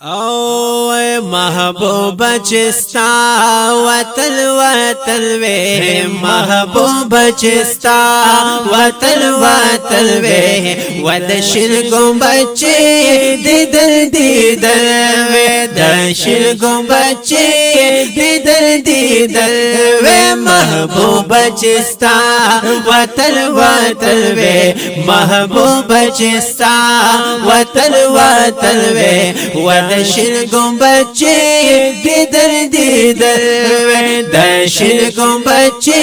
او محبوب چستا وطن وطن وے محبوب چستا وطن وطن وے ودشرگوں بچے دیدر دیدر وے دشرگوں بچے دیدر دیدر وے محبوب چستا وطن وطن وے محبوب چستا وطن وطن وے ودشرگوں بچے دیدر دیدر وے دشرگوں بچے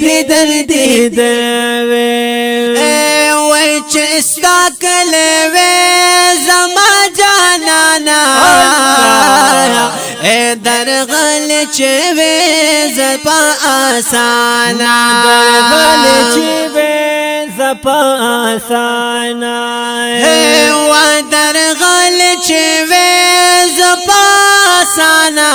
دیدر دیدر وے وے چستا کلے وے زما جانانا اے درغل چوے زپا آسانا درغل چوے زپا آسانا اے ودرغل چوے زپا آسانا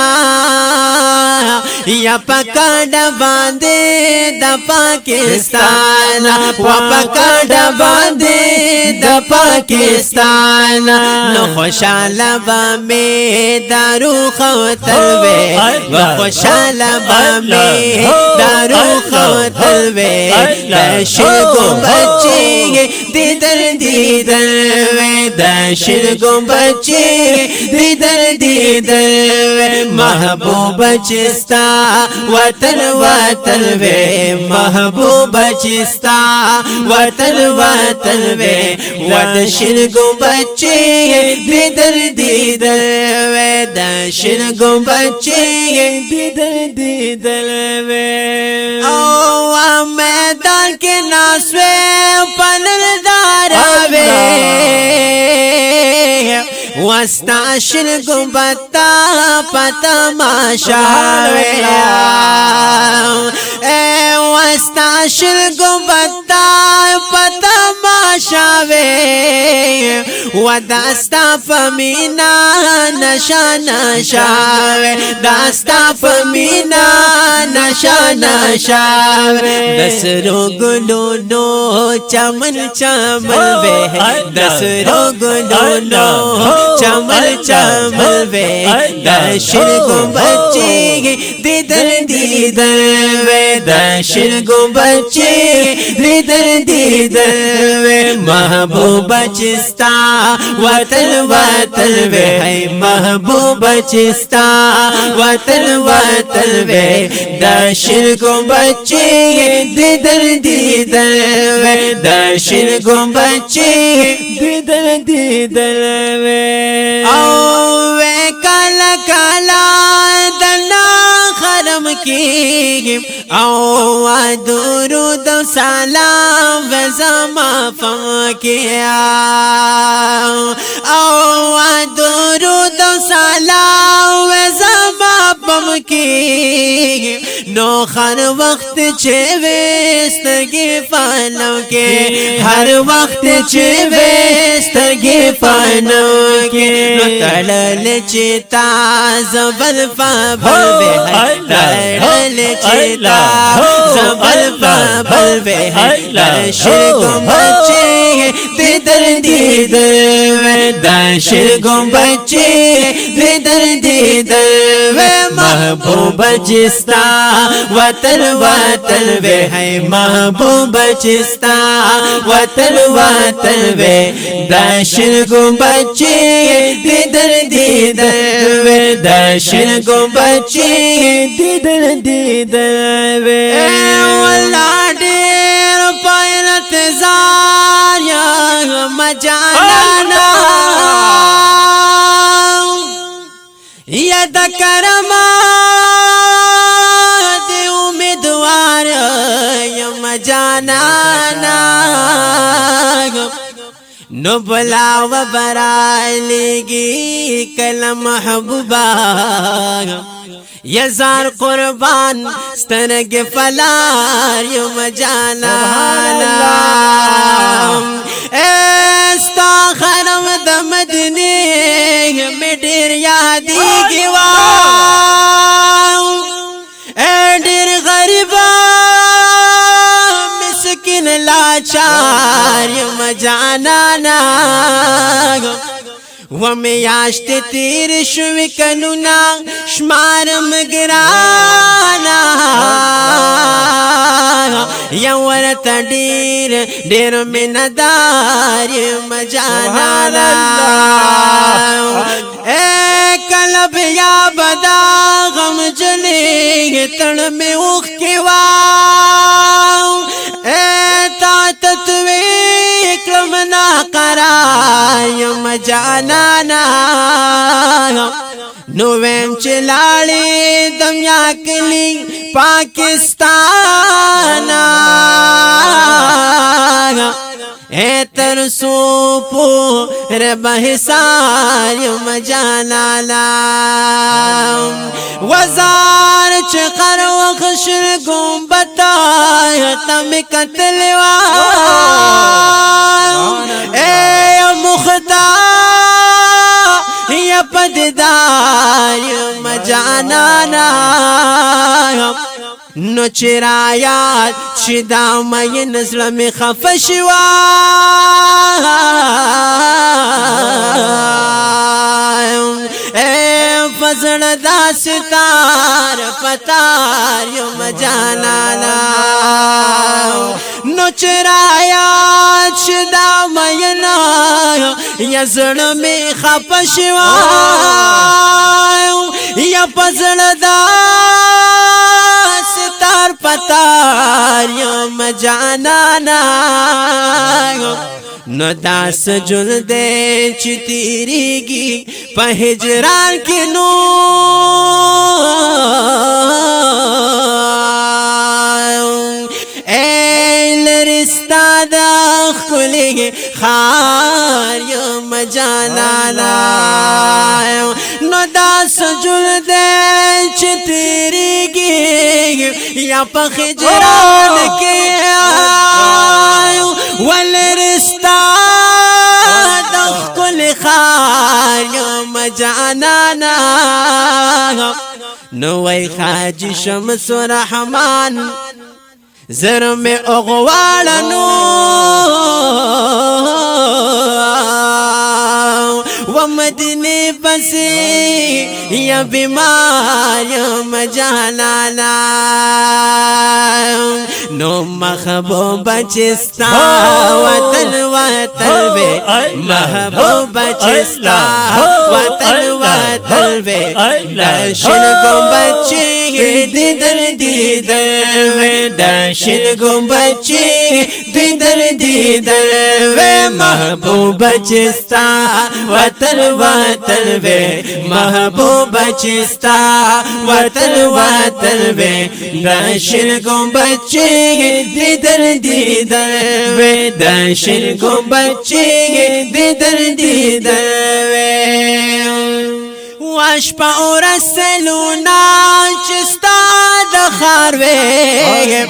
یا پکڑ باندے دا پاکستان و پکڑ باندے دا پاکستان نو خوشحال با میں دارو خوتل وے و خوشحال با میں دارو خوتل وے دشرگوں بچے دیدر دیدر وے دشرگوں بچے دیدر دیدر وے محبوب چستا وطن وطن وے محبوب چستا وطن وطن وے ودشرگوں بچے دیدر دیدر وے دشرگوں بچے دیدر دیدر وے او میدان کے ناسوے پنر دارا وے وستا شرگوں بتا پتا ماشاوے اے وستا شرگوں بتا پتا ماشاوے وداستا فمینا نشا نشاوے داستا فمینا نشا نشاوے دسرو گلو نو چمن چمن وے دسرو گلو نو چمن چمن وے دشرگوں بچے دیدر دیدر وے دشرگوں بچے دیدر دیدر وے محبوب چستا وطن وطن وے محبوب چستا وطن وطن وے دشرگوں بچے دیدر دیدر وے دشرگوں بچے دیدر دیدر وے او وے کالا کالا دنا خرم کی او درود و سلام و زما فاکیا او درود و سلام و زما پم کی نو ہر وقت چوستگی فانو کے ہر وقت چوستگی فانو کے نو تڑل چیتا زبر فابل بے تڑل چیتا زبر فابل بے دشرگوں بچے دیدر دیدر وے دشرگوں بچے دیدر دیدر وے محبوب چستا وطن وطن وے ہے محبوب چستا وطن وطن وے دشرگوں بچے دیدر دیدر وے دشرگوں بچے دیدر دیدر وے واللہ دیر پائلت زاریا مجانانا ید کرما دی امیدوار یم جانانا نو بلاو برائلگی کل محبوبا یزار قربان سترگ فلار یم جانانا استا خرم دمدنی میں دیر یادی گوا اے دیر غریبا مسکن لاچار یم جانانا میاشت تیر شوی کلونا شمارم گرانا یا ورته ډیر مندار مجانا اے کله بیا بدا غم جلی تړ می اوخ کی وا اے تا تتوی کلم نا قرار مجانا نو ویم چلاړي دنیا کلی پاکستان اے ترسو پو رب حسار مجانا وزار چقر وخشر گمبتا تم قتلوا اے مختار یا پددار مجانا نو چرایات شدا مې نزله می خفشوا اے فزړ دا ستار پتار یو مجانا نو چرایات شدا مې نه یزړ می خفشوا یا فزړ دا ستار پتار یو مجانا نو داس جل دے چی تیریگی پا ہجران کی نو اے لرستا دا خلی خار یو مجانا نو داس جل دے چی تیریگی یا پا خجران کے ولرستا دخ کل خار یا مجانا نوی خاج شمس رحمان زرم اغوالنو ومدنی بسی یا بیمار یا مجانا نو محبوب چستا وطن وے محبوب چستا وطن وے داشن کو بچی دیدر وے داشن کو بچی دیدر وے محبوب چستا وطن وے محبوب چستا وطن وے داشن کو بچی دیدر وے داشن کو بچی دیدر وے واش پا رسلونا چستا دخار وے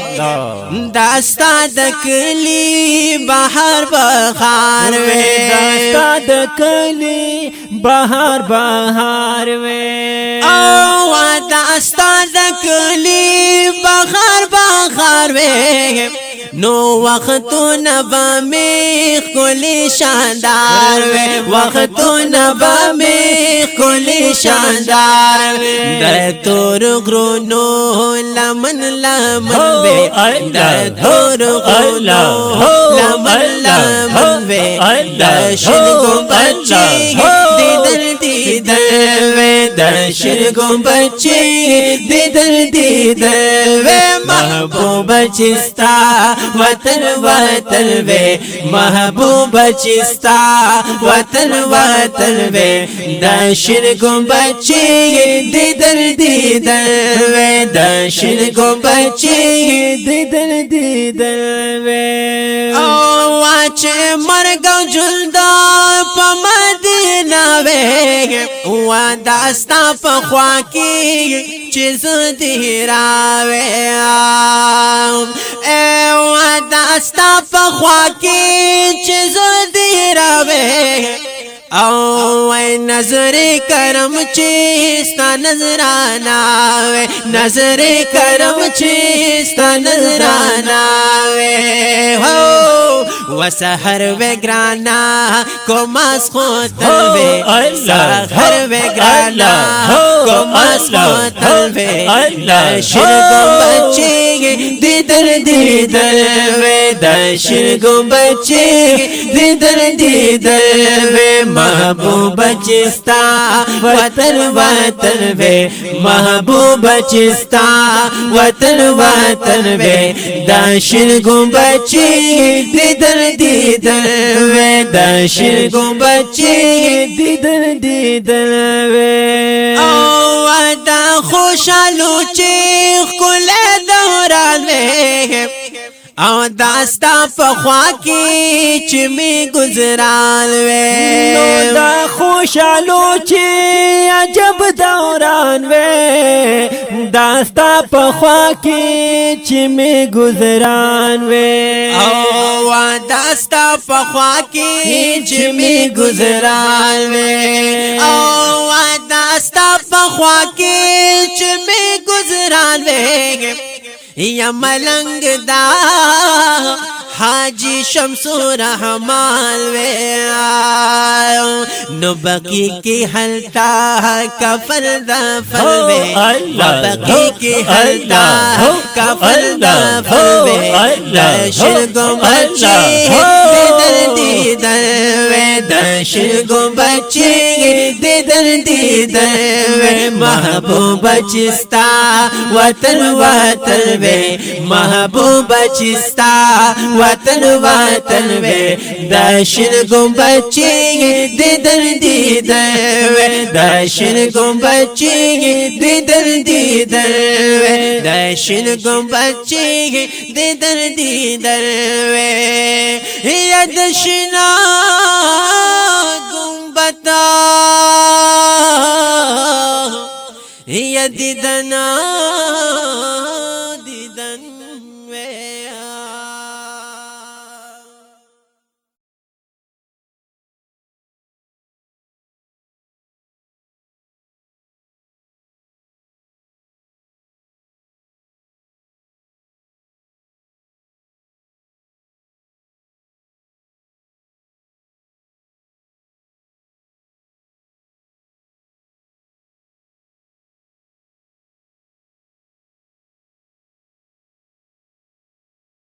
داستا دکلی بہار بخار وے داستا دکلی بہار وے او داستا دکلی بخار وے نو وقتو نبا میں کلی شاندار وے وقتو نبا میں کلی شاندار وے در تور گرونو لمن وے در تور گرونو لمن وے دشن کو بچی دیدر وے دشن کو بچی دیدر وے محبوب چستا وطن وے محبوب چستا وطن وے دشن کو بچی دیدر وے دشن کو بچی دیدر وے واچ مرگو جلدا پا مدینہ وے داستا پا خواکی چیز دیراوے اے داستا پا خواکی چیز دیراوے او وای نظر کرم چیستا نظرانا وے نظر کرم چیستا نظرانا وے ہو وسحر وے گرانا کو ماس خوتل وے سحر وے گرانا کو ماس خوتل وے دشن گنبچے دیدر دیدر وے دشن گنبچے دیدر دیدر وے محبوب چستا وطن وطن وے محبوب چستا وطن وطن وے داشن گنبچے دیدر دیدر وے داشن گنبچے دیدن دیدن وے او دا خوشالو چیخ کل دوران وے او داستا پخوا کی چمی گزران وے نو دا خوشالو چی عجب دوران وے داستا پخوا کی چمی گزران وے او داستا پخوا کی چمی گزران وے او داستا پخوا کی چمی گزران وے یا ملنگ دا حاجی شمس رحمان وے نو بقی کی حلتا کفر دفر وے بقی کی حلتا کفر دفر وے دشن گنبچے دیدر دیدر وے دشن گنبچے دیدر دیدر وے محبوب چستا وطن وطن وے محبوب چستا وطن وطن وے دشن گنبچے دیدر دیدر وے دشن گنبچے دیدر دیدر وے دشن گنبچے دیدر دیدر وے یا دشنا گنبتا یا دیدنا